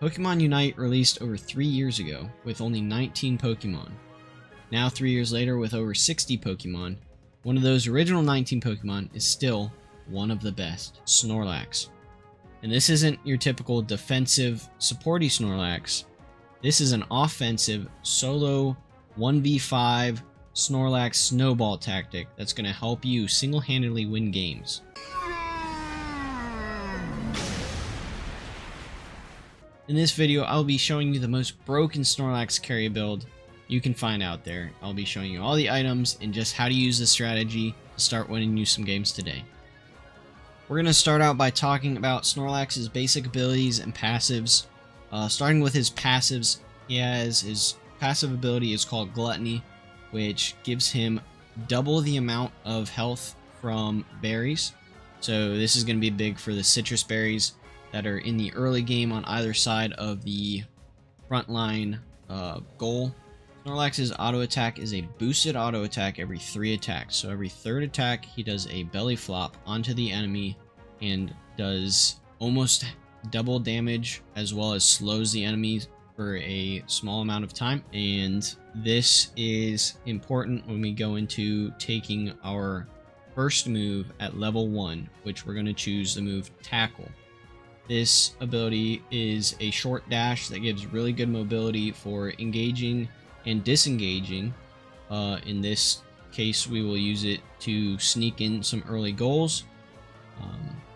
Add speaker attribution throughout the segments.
Speaker 1: Pokemon Unite released over 3 years ago with only 19 Pokemon. Now 3 years later with over 60 Pokemon, one of those original 19 Pokemon is still one of the best, Snorlax. And this isn't your typical defensive supporty Snorlax. This is an offensive solo 1v5 Snorlax snowball tactic that's going to help you single-handedly win games. In this video, I'll be showing you the most broken Snorlax carry build you can find out there. I'll be showing you all the items and just how to use this strategy to start winning you some games today. We're going to start out by talking about Snorlax's basic abilities and passives. Starting with his passives, his passive ability is called Gluttony, which gives him double the amount of health from berries. So this is going to be big for the citrus berries that are in the early game on either side of the frontline goal. Snorlax's auto attack is a boosted auto attack every 3 attacks. So every 3rd attack, he does a belly flop onto the enemy and does almost double damage, as well as slows the enemy for a small amount of time. And this is important when we go into taking our first move at level 1, which we're going to choose the move Tackle. This ability is a short dash that gives really good mobility for engaging and disengaging. In this case, we will use it to sneak in some early goals,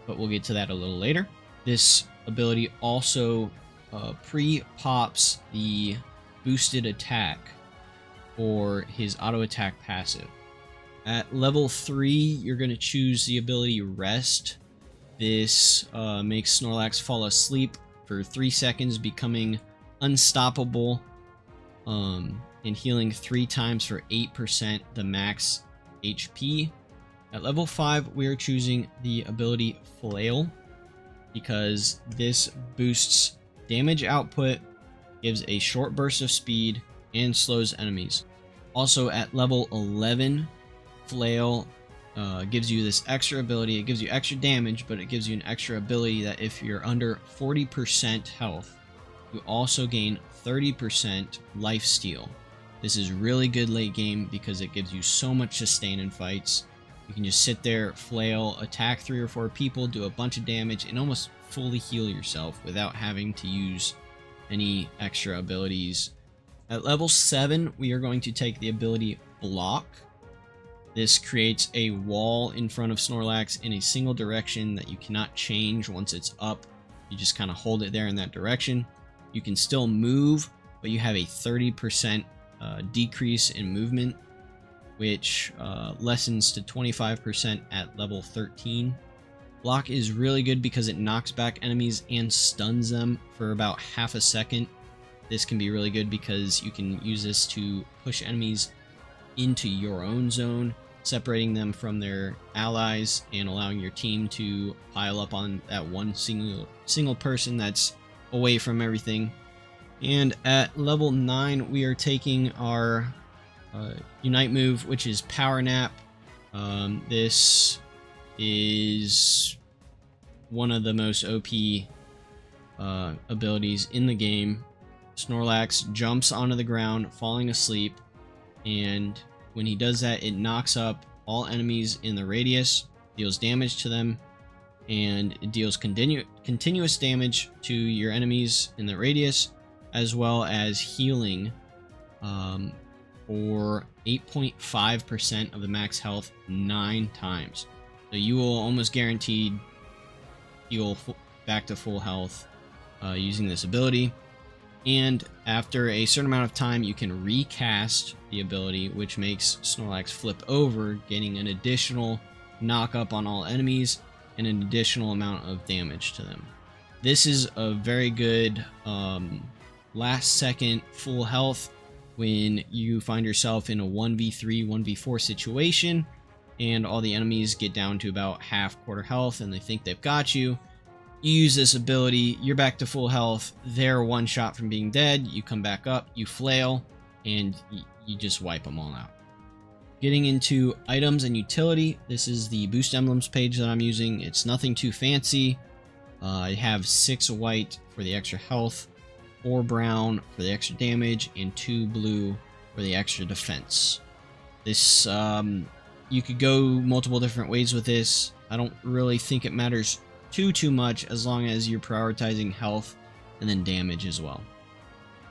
Speaker 1: but we'll get to that a little later. This ability also pre-pops the boosted attack for his auto attack passive. At level 3, you're going to choose the ability Rest. This makes Snorlax fall asleep for 3 seconds, becoming unstoppable, and healing 3 times for 8% the max HP. At level 5, we are choosing the ability Flail, because this boosts damage output, gives a short burst of speed, and slows enemies. Also at level 11, Flail gives you this extra ability. It gives you extra damage, but it gives you an extra ability that if you're under 40% health, you also gain 30% lifesteal. This is really good late game because it gives you so much sustain in fights. You can just sit there, flail, attack 3 or 4 people, do a bunch of damage, and almost fully heal yourself without having to use any extra abilities. At level 7, we are going to take the ability Block. This creates a wall in front of Snorlax in a single direction that you cannot change once it's up. You just kind of hold it there in that direction. You can still move, but you have a 30% decrease in movement, which lessens to 25% at level 13. Block is really good because it knocks back enemies and stuns them for about half a second. This can be really good because you can use this to push enemies into your own zone, separating them from their allies and allowing your team to pile up on that one single person that's away from everything. And at level 9, we are taking our Unite move, which is Power Nap. This is one of the most OP abilities in the game. Snorlax jumps onto the ground, falling asleep, and when he does that, it knocks up all enemies in the radius, deals damage to them, and it deals continuous damage to your enemies in the radius, as well as healing for 8.5% of the max health 9 times. So you will almost guaranteed heal back to full health using this ability. And after a certain amount of time, you can recast the ability, which makes Snorlax flip over, getting an additional knock up on all enemies and an additional amount of damage to them. This is a very good last second full health when you find yourself in a 1v3, 1v4 situation and all the enemies get down to about quarter health and they think they've got you. You use this ability, you're back to full health, they're one shot from being dead, you come back up, you flail, and you just wipe them all out. Getting into items and utility, this is the Boost Emblems page that I'm using. It's nothing too fancy. I have 6 white for the extra health, 4 brown for the extra damage, and 2 blue for the extra defense. This, you could go multiple different ways with this. I don't really think it matters too much as long as you're prioritizing health and then damage as well.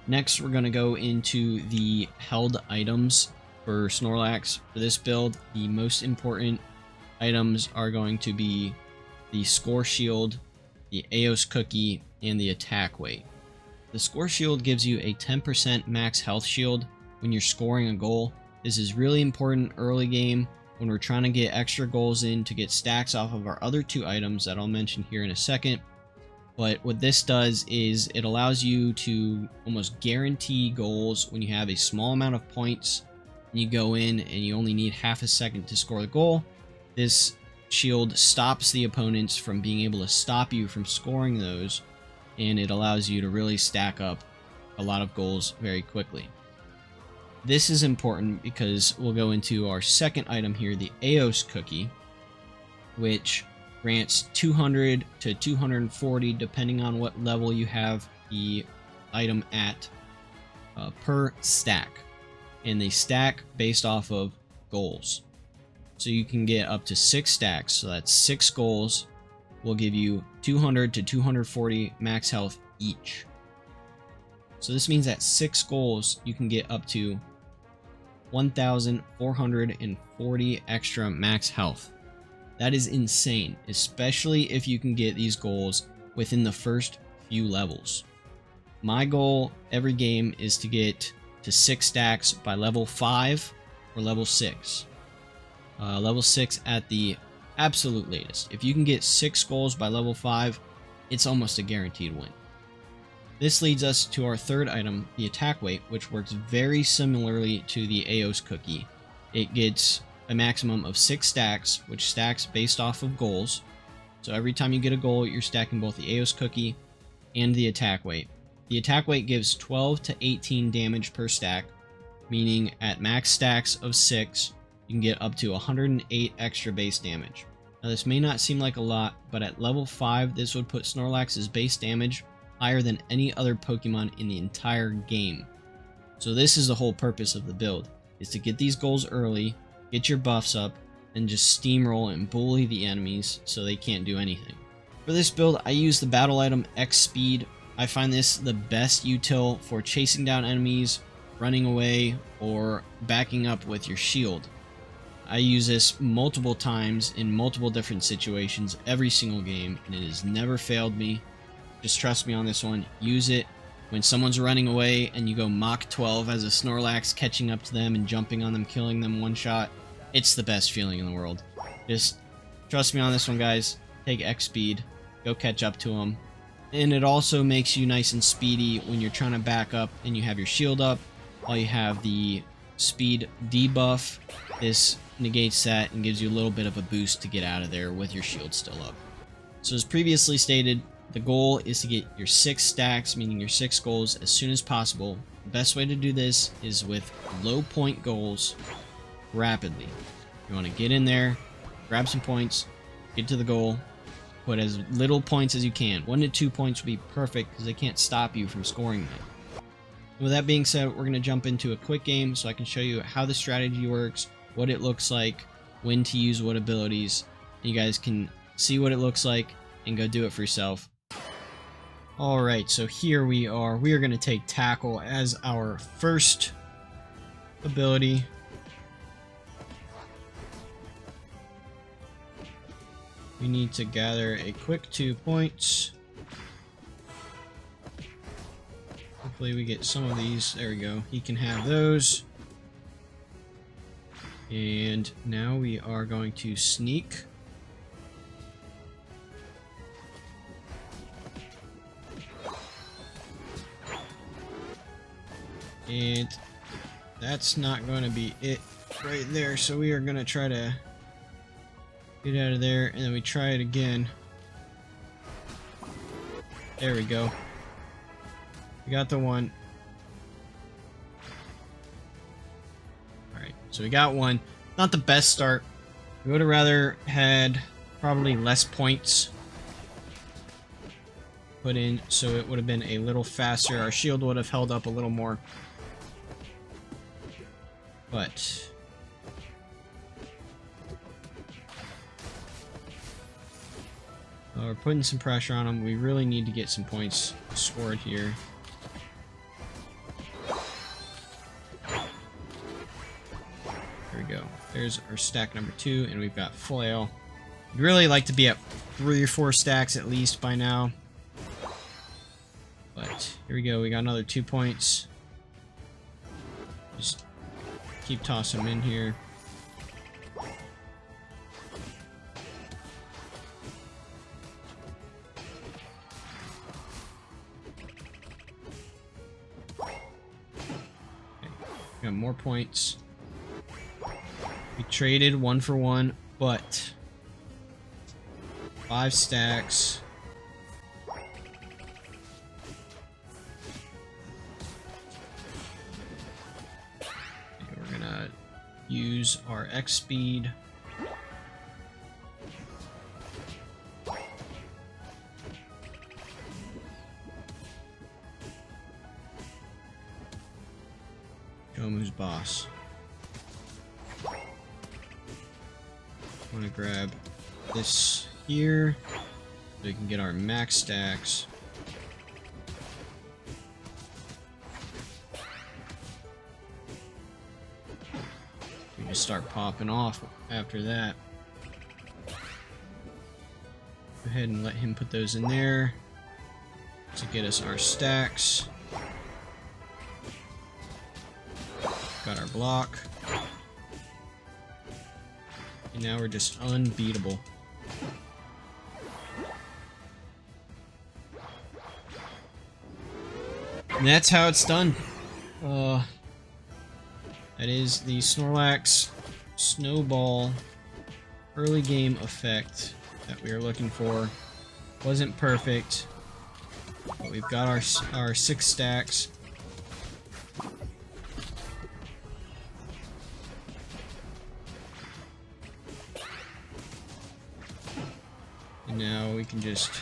Speaker 1: Next, we're going to go into the held items for Snorlax. For this build, the most important items are going to be the Score Shield, the Aeos Cookie, and the Attack Weight. The Score Shield gives you a 10% max health shield when you're scoring a goal. This is really important early game when we're trying to get extra goals in to get stacks off of our other 2 items that I'll mention here in a second. But what this does is it allows you to almost guarantee goals when you have a small amount of points and you go in and you only need half a second to score the goal. This shield stops the opponents from being able to stop you from scoring those, and it allows you to really stack up a lot of goals very quickly. This is important because we'll go into our second item here, the Aeos Cookie, which grants 200 to 240 depending on what level you have the item at per stack, and they stack based off of goals. So you can get up to 6 stacks, so that's 6 goals will give you 200 to 240 max health each. So this means that 6 goals you can get up to 1,440 extra max health. That is insane, especially if you can get these goals within the first few levels. My goal every game is to get to 6 stacks by level 5 or level 6. Level 6 at the absolute latest. If you can get 6 goals by level 5, it's almost a guaranteed win. This leads us to our third item, the Attack Weight, which works very similarly to the Aeos Cookie. It gets a maximum of 6 stacks, which stacks based off of goals. So every time you get a goal, you're stacking both the Aeos Cookie and the Attack Weight. The Attack Weight gives 12 to 18 damage per stack, meaning at max stacks of 6, you can get up to 108 extra base damage. Now this may not seem like a lot, but at level 5, this would put Snorlax's base damage higher than any other Pokemon in the entire game. So this is the whole purpose of the build, is to get these goals early, get your buffs up, and just steamroll and bully the enemies so they can't do anything. For this build, I use the battle item X Speed. I find this the best util for chasing down enemies, running away, or backing up with your shield. I use this multiple times in multiple different situations every single game, and it has never failed me. Just trust me on this one. Use it when someone's running away and you go Mach 12 as a Snorlax, catching up to them and jumping on them, killing them one shot. It's the best feeling in the world. Just trust me on this one, guys. Take X Speed. Go catch up to them. And it also makes you nice and speedy when you're trying to back up and you have your shield up. While you have the speed debuff, this negates that and gives you a little bit of a boost to get out of there with your shield still up. So as previously stated, the goal is to get your 6 stacks, meaning your 6 goals, as soon as possible. The best way to do this is with low point goals rapidly. You want to get in there, grab some points, get to the goal, put as little points as you can. 1 to 2 points would be perfect because they can't stop you from scoring them. With that being said, we're going to jump into a quick game so I can show you how the strategy works, what it looks like, when to use what abilities. You guys can see what it looks like and go do it for yourself. Alright, so here we are. We are going to take Tackle as our first ability. We need to gather a quick 2 points. Hopefully we get some of these. There we go. He can have those. And now we are going to sneak. And that's not going to be it right there. So we are going to try to get out of there, and then we try it again. There we go. We got the one. Alright, so we got one. Not the best start. We would have rather had probably less points. put in so it would have been a little faster. Our shield would have held up a little more. But we're putting some pressure on them. We really need to get some points scored here. There we go. There's our stack number 2, and we've got flail. I'd really like to be at 3 or 4 stacks at least by now. But here we go. We got another 2 points. Just keep tossing them in here. Okay. Got more points. We traded 1 for 1, but 5 stacks. Okay, we're gonna use our X speed. Show him who's boss. I'm gonna grab this here so we can get our max stacks. We just start popping off after that. Go ahead and let him put those in there to get us our stacks. Got our block. And now we're just unbeatable. And that's how it's done. That is the Snorlax Snowball early game effect that we are looking for. Wasn't perfect, but we've got our 6 stacks. And now we can just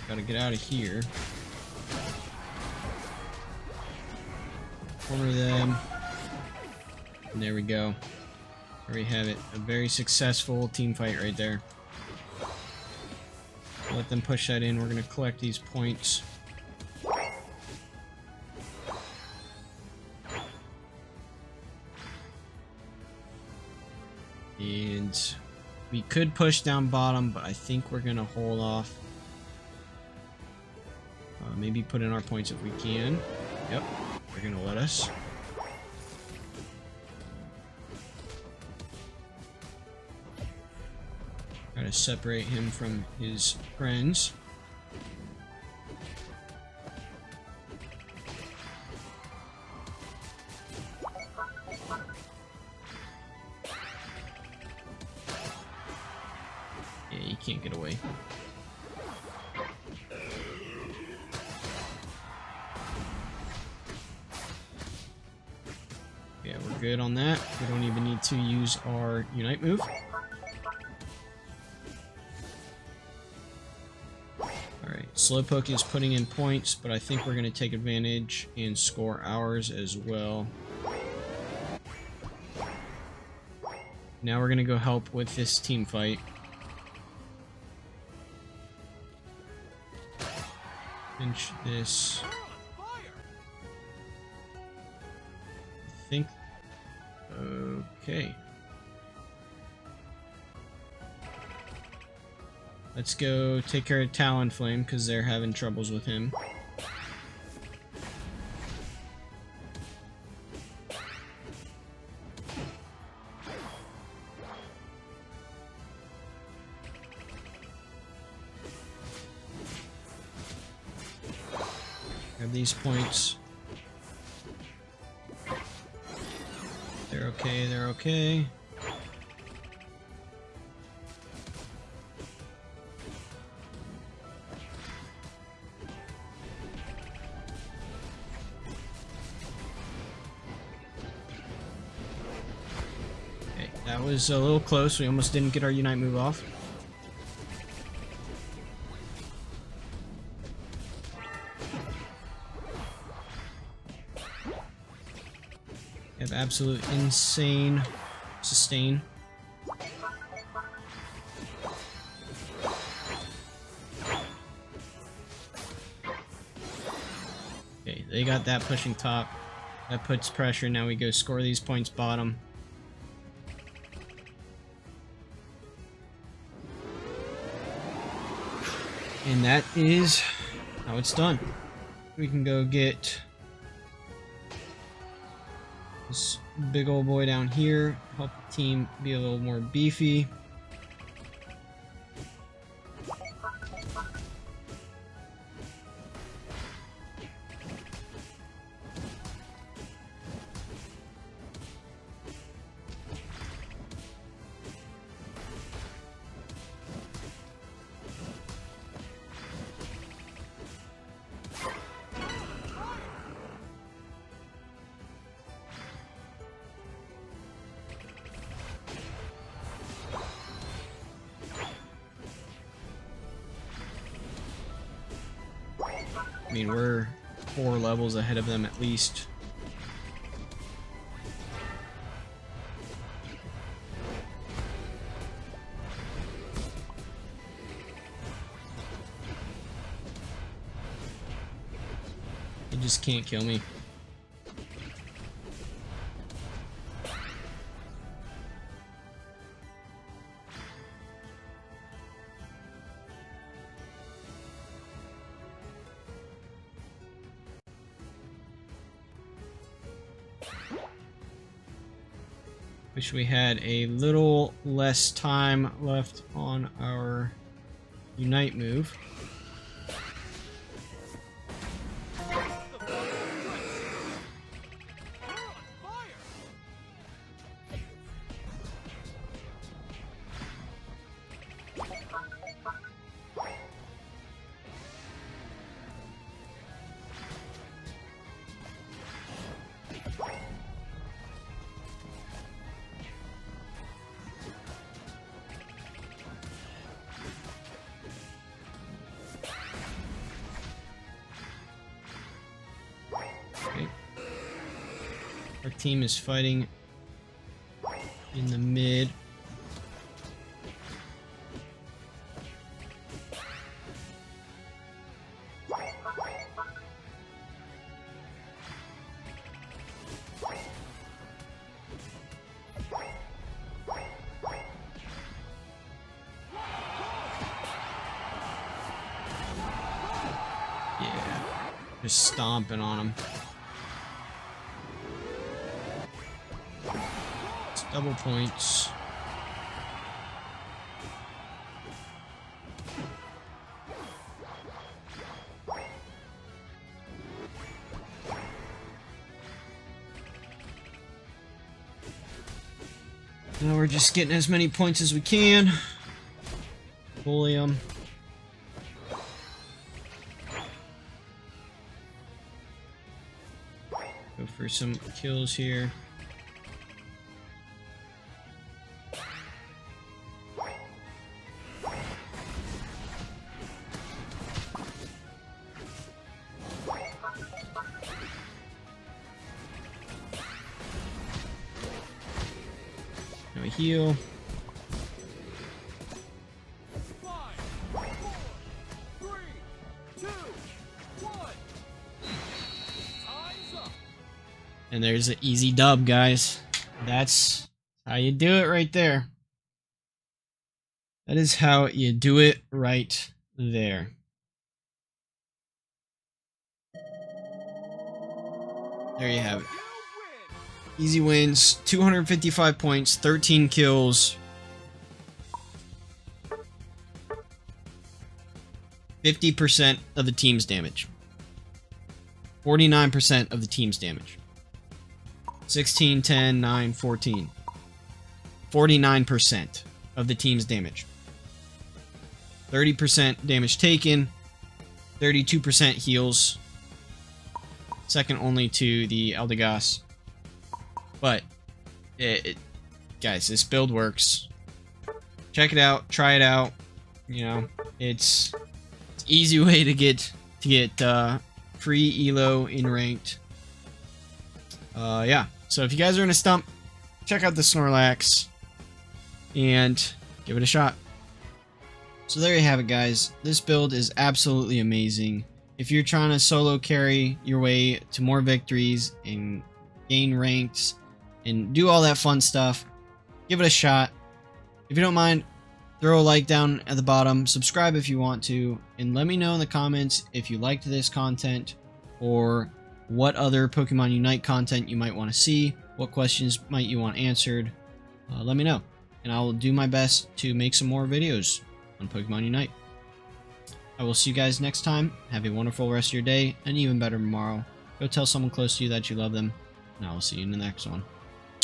Speaker 1: gotta get out of here. Corner them. And there we go. There we have it. A very successful team fight right there. Let them push that in. We're gonna collect these points. And we could push down bottom, but I think we're gonna hold off. Maybe put in our points if we can. Yep, they're gonna let us. Try to separate him from his friends. Yeah, you can't get away. Yeah, we're good on that. We don't even need to use our Unite move. Alright, Slowpoke is putting in points, but I think we're going to take advantage and score ours as well. Now we're going to go help with this team fight. Pinch this. I think. Okay. Let's go take care of Talonflame because they're having troubles with him. Grab these points. They're okay, they're okay. Okay, that was a little close. We almost didn't get our Unite move off. We have absolute insane sustain. Okay, they got that pushing top. That puts pressure. Now we go score these points bottom. And that is how it's done. We can go get this big old boy down here, help the team be a little more beefy. I mean, we're 4 levels ahead of them at least. They just can't kill me. Wish we had a little less time left on our Unite move. Our team is fighting in the mid. Yeah, just stomping on them. Double points. Now we're just getting as many points as we can. Bully them. Go for some kills here. Now we heal.
Speaker 2: 5, 4, 3, 2, 1. Time's up.
Speaker 1: And there's an easy dub, guys. That's how you do it right there. That is how you do it right there. There you have it. Easy wins, 255 points, 13 kills. 50% of the team's damage. 49% of the team's damage. 16, 10, 9, 14. 49% of the team's damage. 30% damage taken. 32% heals. Second only to the Eldegoss. But, guys, this build works. Check it out. Try it out. You know, it's an easy way to get free elo in ranked. Yeah. So if you guys are in a stump, check out the Snorlax and give it a shot. So there you have it, guys. This build is absolutely amazing. If you're trying to solo carry your way to more victories and gain ranks and do all that fun stuff, give it a shot. If you don't mind, throw a like down at the bottom, subscribe if you want to, and let me know in the comments if you liked this content or what other Pokemon Unite content you might want to see, what questions might you want answered. Let me know, and I will do my best to make some more videos on Pokemon Unite. I will see you guys next time. Have a wonderful rest of your day, and even better tomorrow. Go tell someone close to you that you love them, and I will see you in the next one.